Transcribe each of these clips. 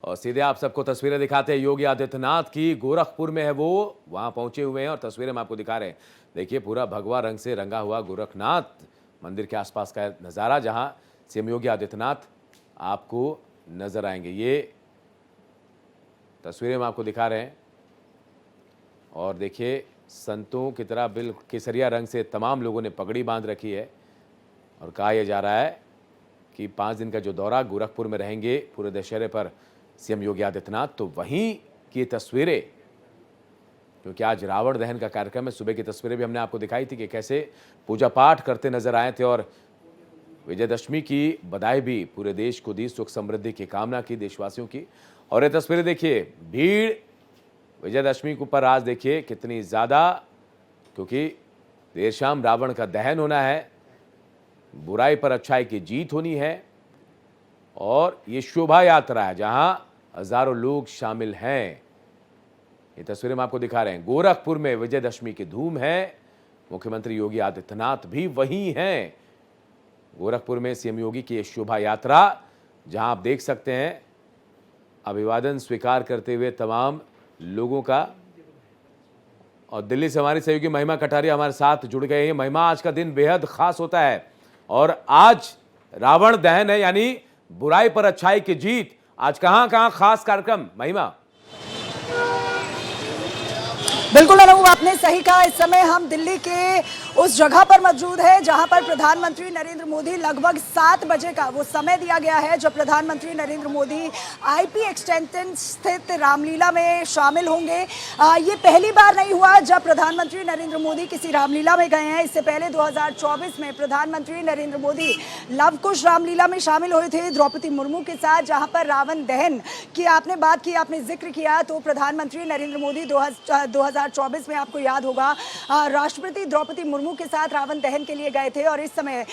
और सीधे आप सबको तस्वीरें दिखाते हैं योगी आदित्यनाथ की। गोरखपुर में है वो, वहां पहुंचे हुए हैं और तस्वीरें हम आपको दिखा रहे हैं। देखिए पूरा भगवा रंग से रंगा हुआ गोरखनाथ मंदिर के आसपास का नज़ारा, जहां सीएम योगी आदित्यनाथ आपको नजर आएंगे। ये तस्वीरें हम आपको दिखा रहे हैं और देखिए संतों की तरह बिल केसरिया रंग से तमाम लोगों ने पगड़ी बांध रखी है और कहा यह जा रहा है कि 5 दिन का जो दौरा गोरखपुर में रहेंगे पूरे दशहरे पर सीएम योगी आदित्यनाथ। तो वहीं की तस्वीरें, क्योंकि आज रावण दहन का कार्यक्रम है, सुबह की तस्वीरें भी हमने आपको दिखाई थी कि कैसे पूजा पाठ करते नजर आए थे और विजयदशमी की बधाई भी पूरे देश को दी, सुख समृद्धि की कामना की देशवासियों की। और ये तस्वीरें देखिए, भीड़ विजयदशमी के ऊपर आज देखिए कितनी ज़्यादा, क्योंकि देर शाम रावण का दहन होना है, बुराई पर अच्छाई की जीत होनी है और ये शोभा यात्रा है जहां हजारों लोग शामिल हैं। ये तस्वीरें हम आपको दिखा रहे हैं। गोरखपुर में विजयदशमी की धूम है, मुख्यमंत्री योगी आदित्यनाथ भी वहीं हैं। गोरखपुर में सीएम योगी की ये शोभा यात्रा, जहां आप देख सकते हैं अभिवादन स्वीकार करते हुए तमाम लोगों का। और दिल्ली से हमारी सहयोगी महिमा कटारिया हमारे साथ जुड़ गए हैं। महिमा, आज का दिन बेहद खास होता है और आज रावण दहन है, यानी बुराई पर अच्छाई की जीत। आज कहां कहां खास कार्यक्रम, महिमा? बिल्कुल अनुभव, आपने सही कहा। इस समय हम दिल्ली के उस जगह पर मौजूद है जहां पर प्रधानमंत्री नरेंद्र मोदी लगभग 7 बजे का वो समय दिया गया है जब प्रधानमंत्री नरेंद्र मोदी आईपी एक्सटेंशन स्थित रामलीला में शामिल होंगे। ये पहली बार नहीं हुआ जब प्रधानमंत्री नरेंद्र मोदी किसी रामलीला में गए हैं। इससे पहले 2024 में प्रधानमंत्री नरेंद्र मोदी लवकुश रामलीला में शामिल हुए थे द्रौपदी मुर्मू के साथ, जहां पर रावण दहन की आपने बात की, आपने जिक्र किया। तो प्रधानमंत्री नरेंद्र मोदी 2024 में आपको याद होगा राष्ट्रपति द्रौपदी मुर्मू के साथ रावण दहन के लिए गए थे। और इस समय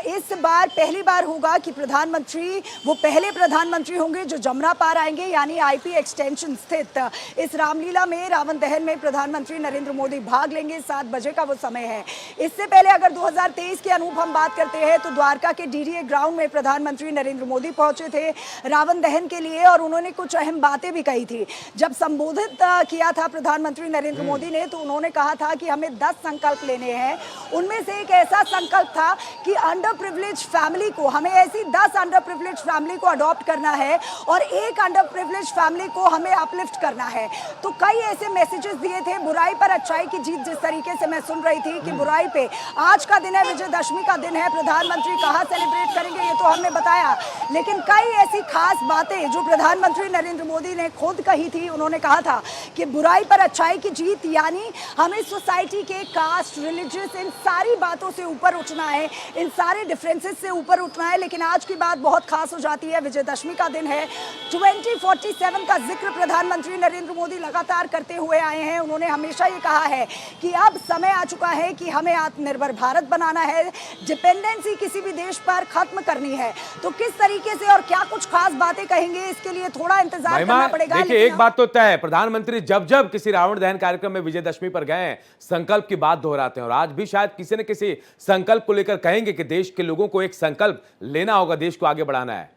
इस बार पहली बार होगा कि प्रधानमंत्री वो पहले प्रधानमंत्री होंगे जो जमुना पार आएंगे, यानी आईपी एक्सटेंशन स्थित इस रामलीला में रावण दहन में प्रधानमंत्री नरेंद्र मोदी भाग लेंगे। 7 बजे का वो समय है। इससे पहले अगर 2023 के अनूप हम बात करते हैं तो द्वारका के डीडीए ग्राउंड में प्रधानमंत्री नरेंद्र मोदी पहुंचे थे रावण दहन के लिए और उन्होंने कुछ अहम बातें भी कही थी। जब संबोधित किया था प्रधानमंत्री नरेंद्र मोदी ने, तो उन्होंने कहा था कि हमें 10 संकल्प लेने हैं। उनमें से एक ऐसा संकल्प था कि अंडर प्रिविलेज फैमिली को, हमें ऐसी 10 अंडर प्रिविलेज फैमिली को अडॉप्ट करना है और एक अंडर प्रिविलेज फैमिली को हमें अपलिफ्ट करना है। तो कई ऐसे मैसेजेस दिए थे। बुराई पर अच्छाई की जीत, जिस तरीके से मैं सुन रही थी कि बुराई पे आज का दिन है, विजयदशमी का दिन है, प्रधानमंत्री कहाँ सेलिब्रेट करेंगे ये तो हमने बताया, लेकिन कई ऐसी खास बातें जो प्रधानमंत्री नरेंद्र मोदी ने खुद कही थी। उन्होंने कहा था कि बुराई पर अच्छाई की जीत, यानी हमें सोसाइटी के कास्ट, रिलीजियस, इन सारी बातों से ऊपर उठना है, इन सारे डिफरेंसेस से ऊपर उठना है। लेकिन आज की बात बहुत खास हो जाती है, विजयदशमी का दिन है। 2047 का जिक्र प्रधानमंत्री नरेंद्र मोदी लगातार करते हुए आए हैं। उन्होंने हमेशा ये कहा है कि अब समय आ चुका है कि हमें आत्मनिर्भर भारत बनाना है, डिपेंडेंसी किसी भी देश पर खत्म करनी है। तो किस तरीके से और क्या कुछ खास बातें कहेंगे, इसके लिए थोड़ा इंतजार करना पड़ेगा। देखिए एक बात तो तय है, प्रधानमंत्री जब जब किसी रावण दहन कार्यक्रम में विजयदशमी पर गए हैं संकल्प की बात दोहराते हैं और आज भी शायद किसी न किसी संकल्प को लेकर कहेंगे कि देश के लोगों को एक संकल्प लेना होगा, देश को आगे बढ़ाना है।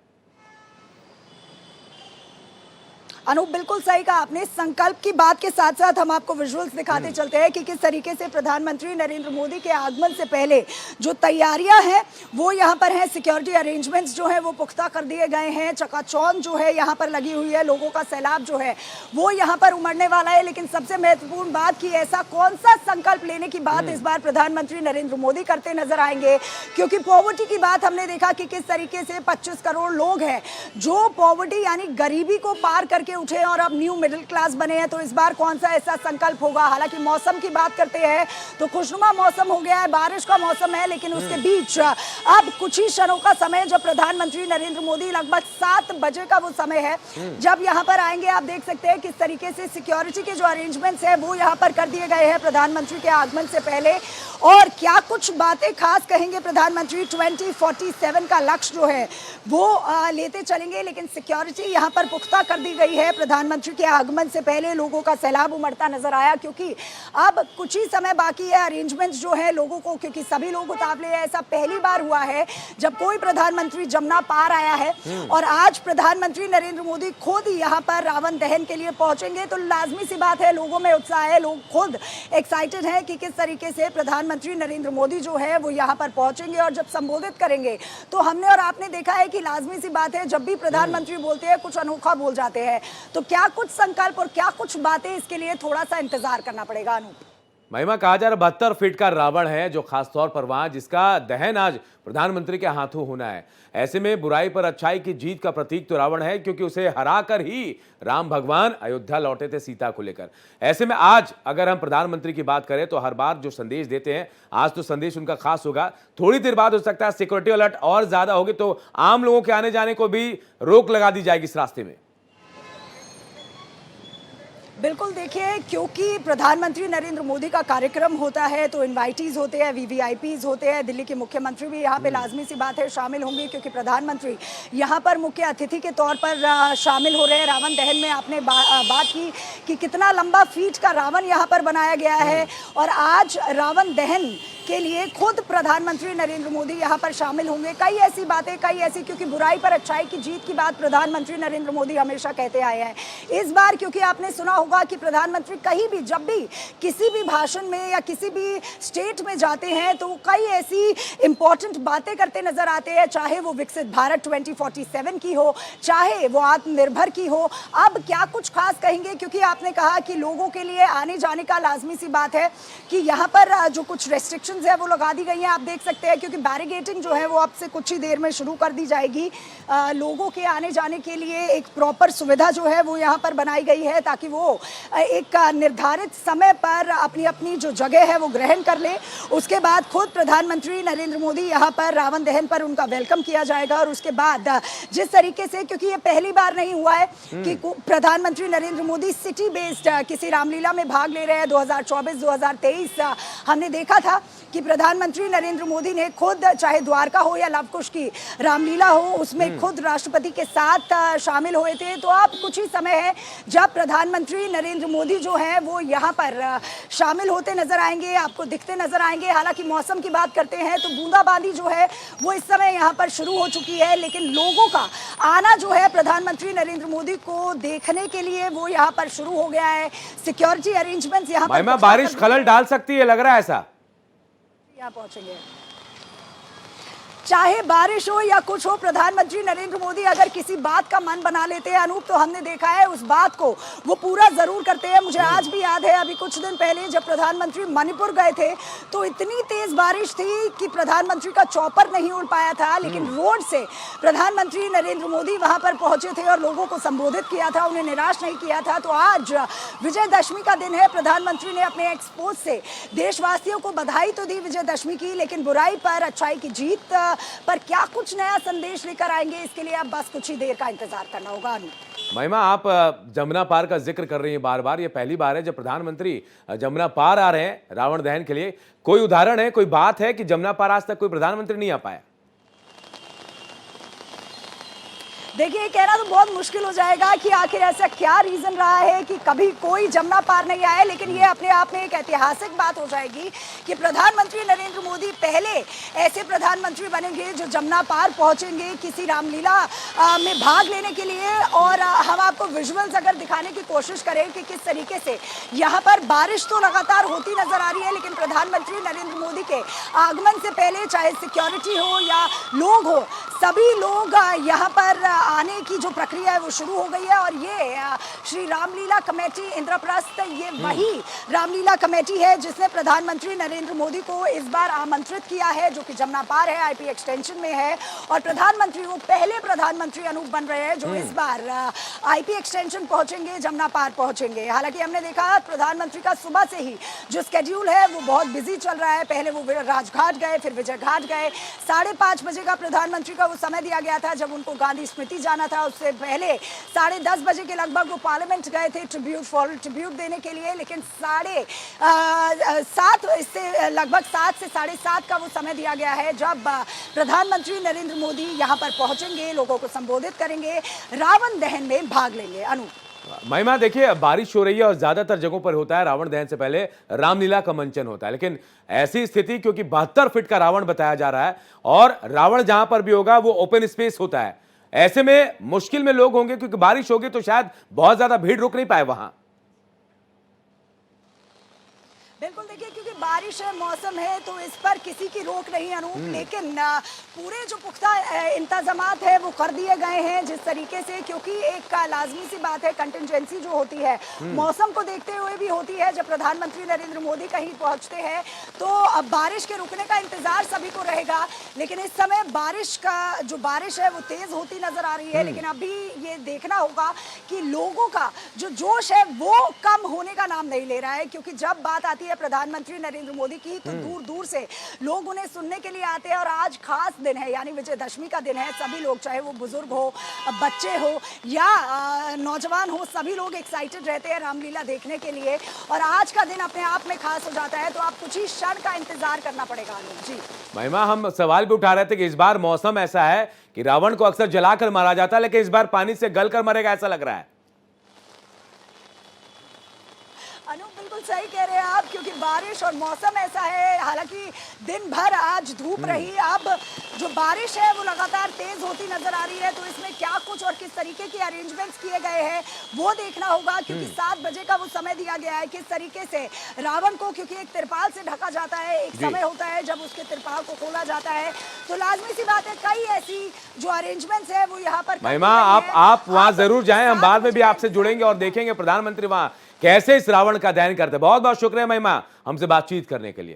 अनूप, बिल्कुल सही कहा आपने। संकल्प की बात के साथ साथ हम आपको विजुअल्स दिखाते चलते हैं कि किस तरीके से प्रधानमंत्री नरेंद्र मोदी के आगमन से पहले जो तैयारियां हैं वो यहाँ पर हैं। सिक्योरिटी अरेंजमेंट्स जो है वो पुख्ता कर दिए गए हैं। चकाचौंध जो है यहाँ पर लगी हुई है। लोगों का सैलाब जो है वो यहाँ पर उमड़ने वाला है। लेकिन सबसे महत्वपूर्ण बात कि ऐसा कौन सा संकल्प लेने की बात इस बार प्रधानमंत्री नरेंद्र मोदी करते नजर आएंगे, क्योंकि पॉवर्टी की बात हमने देखा कि किस तरीके से 25 करोड़ लोग हैं जो पॉवर्टी यानी गरीबी को पार करके उठे और अब न्यू मिडिल क्लास बने हैं। तो इस बार कौन सा ऐसा संकल्प होगा। हालांकि मौसम की बात करते हैं तो खुशनुमा मौसम हो गया है, बारिश का मौसम है, लेकिन उसके बीच अब कुछ ही क्षणों का समय जब प्रधानमंत्री नरेंद्र मोदी लगभग 7 बजे का वो समय है जब यहाँ पर आएंगे। आप देख सकते हैं किस तरीके से सिक्योरिटी के जो अरेंजमेंट्स है वो यहाँ पर कर दिए गए हैं प्रधानमंत्री के आगमन से पहले। और क्या कुछ बातें खास कहेंगे प्रधानमंत्री। 2047 का लक्ष्य जो है वो लेते चलेंगे, लेकिन सिक्योरिटी यहाँ पर पुख्ता कर दी गई है है प्रधानमंत्री के आगमन से पहले लोगों का सैलाब उमड़ता नजर आया, क्योंकि अब कुछ ही समय बाकी है। अरेंजमेंट्स जो है लोगों को, क्योंकि सभी लोग उतावले हैं, ऐसा पहली बार हुआ है जब कोई प्रधानमंत्री जमुना पार आया है। और आज प्रधानमंत्री नरेंद्र मोदी खुद यहाँ पर रावण दहन के लिए पहुंचेंगे, तो लाजमी सी बात है लोगों में उत्साह है, लोग खुद एक्साइटेड हैं कि किस तरीके से प्रधानमंत्री नरेंद्र मोदी जो है वो यहाँ पर पहुंचेंगे और जब संबोधित करेंगे। तो हमने और आपने देखा है कि लाजमी सी बात है जब भी प्रधानमंत्री बोलते हैं कुछ अनोखा बोल जाते हैं, तो क्या कुछ संकल्प और क्या कुछ बातें, इसके लिए थोड़ा सा इंतजार करना पड़ेगा। अनूप, महिमा, कहा जा रहा 72 फीट का रावण है जो खासतौर पर वहां जिसका दहन आज प्रधानमंत्री के हाथों होना है। ऐसे में बुराई पर अच्छाई की जीत का प्रतीक तो रावण है, क्योंकि उसे हराकर ही राम भगवान अयोध्या लौटे थे सीता को लेकर। ऐसे में आज अगर हम प्रधानमंत्री की बात करें तो हर बार जो संदेश देते हैं, आज तो संदेश उनका खास होगा। थोड़ी देर बाद हो सकता है सिक्योरिटी अलर्ट और ज्यादा होगी तो आम लोगों के आने जाने को भी रोक लगा दी जाएगी इस रास्ते में। बिल्कुल, देखिए, क्योंकि प्रधानमंत्री नरेंद्र मोदी का कार्यक्रम होता है तो इनवाइटीज होते हैं, वीवीआईपीज होते हैं। दिल्ली के मुख्यमंत्री भी यहाँ पे लाजमी सी बात है शामिल होंगे, क्योंकि प्रधानमंत्री यहाँ पर मुख्य अतिथि के तौर पर शामिल हो रहे हैं। रावण दहन में आपने बात की कि कितना लंबा फीट का रावण यहाँ पर बनाया गया है, और आज रावण दहन के लिए खुद प्रधानमंत्री नरेंद्र मोदी यहाँ पर शामिल होंगे। कई ऐसी बातें, कई ऐसी, क्योंकि बुराई पर अच्छाई की जीत की बात प्रधानमंत्री नरेंद्र मोदी हमेशा कहते आए हैं। इस बार क्योंकि आपने सुना होगा कि प्रधानमंत्री कहीं भी, जब भी किसी भी भाषण में या किसी भी स्टेट में जाते हैं तो कई ऐसी इंपॉर्टेंट बातें करते नजर आते हैं, चाहे वो विकसित भारत 2047 की हो, चाहे वो आत्मनिर्भर की हो। अब क्या कुछ खास कहेंगे, क्योंकि आपने कहा कि लोगों के लिए आने जाने का लाजमी सी बात है कि यहाँ पर जो कुछ रेस्ट्रिक्शन है वो लगा दी गई हैं। आप देख सकते हैं, क्योंकि बैरिगेटिंग जो है वो अब से कुछ ही देर में शुरू कर दी जाएगी। लोगों के आने जाने के लिए एक प्रॉपर सुविधा जो है वो यहाँ पर बनाई गई है, ताकि वो एक निर्धारित समय पर अपनी अपनी जो जगह है वो ग्रहण कर ले। उसके बाद खुद प्रधानमंत्री नरेंद्र मोदी यहाँ पर रावण दहन पर उनका वेलकम किया जाएगा। और उसके बाद जिस तरीके से, क्योंकि ये पहली बार नहीं हुआ है कि प्रधानमंत्री नरेंद्र मोदी सिटी बेस्ड किसी रामलीला में भाग ले रहे हैं। 2024-2023 हमने देखा था कि प्रधानमंत्री नरेंद्र मोदी ने खुद, चाहे द्वारका हो या लवकुश की रामलीला हो, उसमें खुद राष्ट्रपति के साथ शामिल हुए थे। तो अब कुछ ही समय है जब प्रधानमंत्री नरेंद्र मोदी जो है वो यहाँ पर शामिल होते नजर आएंगे, आपको दिखते नजर आएंगे। हालांकि मौसम की बात करते हैं तो बूंदाबांदी जो है वो इस समय यहाँ पर शुरू हो चुकी है, लेकिन लोगों का आना जो है प्रधानमंत्री नरेंद्र मोदी को देखने के लिए वो यहाँ पर शुरू हो गया है। सिक्योरिटी अरेंजमेंट्स यहाँ पर, बारिश खलल डाल सकती है, लग रहा है ऐसा। यहाँ पहुंचेंगे, चाहे बारिश हो या कुछ हो, प्रधानमंत्री नरेंद्र मोदी अगर किसी बात का मन बना लेते हैं अनूप, तो हमने देखा है उस बात को वो पूरा जरूर करते हैं। मुझे आज भी याद है, अभी कुछ दिन पहले जब प्रधानमंत्री मणिपुर गए थे तो इतनी तेज बारिश थी कि प्रधानमंत्री का चॉपर नहीं उड़ पाया था, लेकिन रोड से प्रधानमंत्री नरेंद्र मोदी वहां पर पहुंचे थे और लोगों को संबोधित किया था, उन्हें निराश नहीं किया था। तो आज विजयदशमी का दिन है, प्रधानमंत्री ने अपने एक्सपोज से देशवासियों को बधाई तो दी विजयदशमी की, लेकिन बुराई पर अच्छाई की जीत पर क्या कुछ नया संदेश लेकर आएंगे, इसके लिए अब बस कुछ ही देर का इंतजार करना होगा। महिमा, आप जमुना पार का जिक्र कर रही हैं बार बार, ये पहली बार है जब प्रधानमंत्री जमुना पार आ रहे हैं रावण दहन के लिए। कोई उदाहरण है, कोई बात है कि जमुना पार आज तक कोई प्रधानमंत्री नहीं आ पाया? देखिए, कहना तो बहुत मुश्किल हो जाएगा कि आखिर ऐसा क्या रीजन रहा है कि कभी कोई जमुना पार नहीं आया, लेकिन ये अपने आप में एक ऐतिहासिक बात हो जाएगी कि प्रधानमंत्री नरेंद्र मोदी पहले ऐसे प्रधानमंत्री बनेंगे जो जमुना पार पहुंचेंगे किसी रामलीला में भाग लेने के लिए। और हम आपको विजुअल्स अगर दिखाने की कोशिश करें कि किस तरीके से यहाँ पर बारिश तो लगातार होती नजर आ रही है, लेकिन प्रधानमंत्री नरेंद्र मोदी के आगमन से पहले चाहे सिक्योरिटी हो या लोग हो, सभी लोग यहाँ पर आने की जो प्रक्रिया है वो शुरू हो गई है। और ये श्री रामलीला कमेटी इंद्रप्रस्थ, ये वही रामलीला कमेटी है जिसने प्रधानमंत्री नरेंद्र मोदी को इस बार आमंत्रित किया है, जो कि जमुना पार है, आईपी एक्सटेंशन में है। और प्रधानमंत्री वो पहले प्रधानमंत्री अनूप बन रहे हैं जो इस बार आईपी एक्सटेंशन पहुंचेंगे, जमुना पार पहुंचेंगे। हालांकि हमने देखा प्रधानमंत्री का सुबह से ही जो स्केड्यूल है वो बहुत बिजी चल रहा है। पहले वो राजघाट गए, फिर विजय घाट गए। 5:30 बजे का प्रधानमंत्री का वो समय दिया गया था जब उनको गांधी स्मृति जाना था। उससे पहले 10:30 बजे के लगभग वो पार्लियामेंट गए थे ट्रिब्यूट देने के लिए, लेकिन 7:30 इससे लगभग 7 से 7:30 का वो समय दिया गया है जब प्रधानमंत्री नरेंद्र मोदी यहाँ पर पहुंचेंगे, लोगों को संबोधित करेंगे, रावण दहन में भाग लेंगे। अनु महिमा देखिए, बारिश हो रही है और ज्यादातर जगहों पर होता है रावण दहन से पहले रामलीला का मंचन होता है, लेकिन ऐसी स्थिति क्योंकि 72 फीट का रावण बताया जा रहा है और रावण जहां पर भी होगा वो ओपन स्पेस होता है, ऐसे में मुश्किल में लोग होंगे क्योंकि बारिश होगी तो शायद बहुत ज्यादा भीड़ रुक नहीं पाए वहां। बिल्कुल, देखिए क्योंकि बारिश है, मौसम है, तो इस पर किसी की रोक नहीं अनूप, लेकिन पूरे जो पुख्ता इंतजामात है वो कर दिए गए हैं जिस तरीके से, क्योंकि एक लाजमी सी बात है, कंटिजेंसी जो होती है मौसम को देखते हुए भी होती है। जब प्रधानमंत्री नरेंद्र मोदी कहीं पहुंचते हैं तो अब बारिश के रुकने का इंतजार सभी को रहेगा, लेकिन इस समय बारिश है वो तेज होती नजर आ रही है। लेकिन अभी ये देखना होगा कि लोगों का जो जोश है वो कम होने का नाम नहीं ले रहा है, क्योंकि जब बात आती है प्रधानमंत्री नरेंद्र मोदी की तो दूर दूर से लोग उन्हें सुनने के लिए आते हैं। और आज खास दिन है, यानी विजयदशमी का दिन है, सभी लोग, चाहे वो बुजुर्ग हो, बच्चे हो या नौजवान हो, सभी लोग एक्साइटेड रहते हैं रामलीला देखने के लिए। और आज का दिन अपने आप में खास हो जाता है, तो आप कुछ ही क्षण का इंतजार करना पड़ेगा आलोक जी। महिमा, हम सवाल भी उठा रहे थे कि इस बार मौसम ऐसा है कि रावण को अक्सर जलाकर मारा जाता है, लेकिन इस बार पानी से गलकर मरेगा ऐसा लग रहा है। अनु, बिल्कुल सही कह रहे हैं आप, क्योंकि बारिश और मौसम ऐसा है। हालांकि दिन भर आज धूप रही, अब जो बारिश है वो लगातार तेज होती नजर आ रही है, तो इसमें क्या कुछ और किस तरीके के अरेंजमेंट्स किए गए हैं वो देखना होगा, क्योंकि 7 बजे का वो समय दिया गया है। किस तरीके से रावण को, क्योंकि एक तिरपाल से ढका जाता है, एक समय होता है जब उसके तिरपाल को खोला जाता है, तो लाजमी सी बात है कई ऐसी जो अरेंजमेंट्स है वो यहाँ पर। महिमा, आप वहां जरूर जाएं, हम बाद में भी आपसे जुड़ेंगे और देखेंगे प्रधानमंत्री वहां कैसे इस रावण का दहन करते हैं। बहुत बहुत शुक्रिया महिमा, हमसे बातचीत करने के लिए।